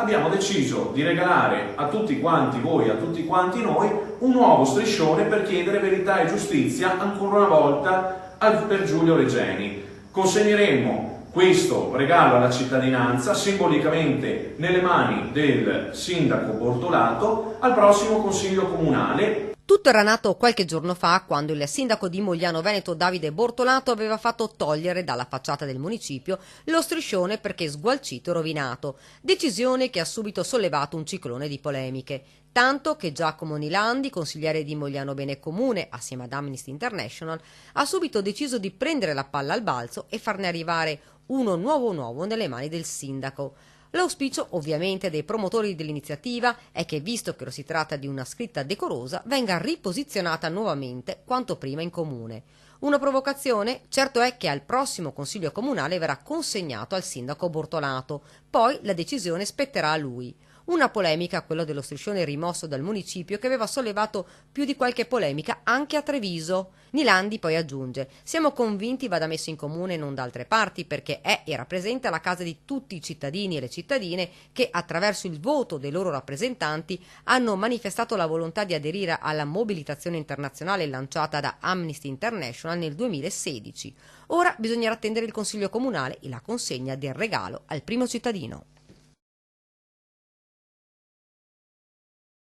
abbiamo deciso di regalare a tutti quanti voi, a tutti quanti noi, un nuovo striscione per chiedere verità e giustizia ancora una volta per Giulio Regeni. Consegneremo questo regalo alla cittadinanza simbolicamente nelle mani del sindaco Bortolato al prossimo Consiglio Comunale. Tutto era nato qualche giorno fa, quando il sindaco di Mogliano Veneto Davide Bortolato aveva fatto togliere dalla facciata del municipio lo striscione perché sgualcito e rovinato, decisione che ha subito sollevato un ciclone di polemiche. Tanto che Giacomo Nilandi, consigliere di Mogliano Bene Comune, assieme ad Amnesty International, ha subito deciso di prendere la palla al balzo e farne arrivare uno nuovo nelle mani del sindaco. L'auspicio, ovviamente, dei promotori dell'iniziativa è che, visto che si tratta di una scritta decorosa, venga riposizionata nuovamente quanto prima in comune. Una provocazione? Certo è che al prossimo Consiglio Comunale verrà consegnato al sindaco Bortolato, poi la decisione spetterà a lui. Una polemica, quella dello striscione rimosso dal municipio, che aveva sollevato più di qualche polemica anche a Treviso. Nilandi poi aggiunge: siamo convinti vada messo in comune e non da altre parti, perché è e rappresenta la casa di tutti i cittadini e le cittadine che, attraverso il voto dei loro rappresentanti, hanno manifestato la volontà di aderire alla mobilitazione internazionale lanciata da Amnesty International nel 2016. Ora bisognerà attendere il Consiglio Comunale e la consegna del regalo al primo cittadino.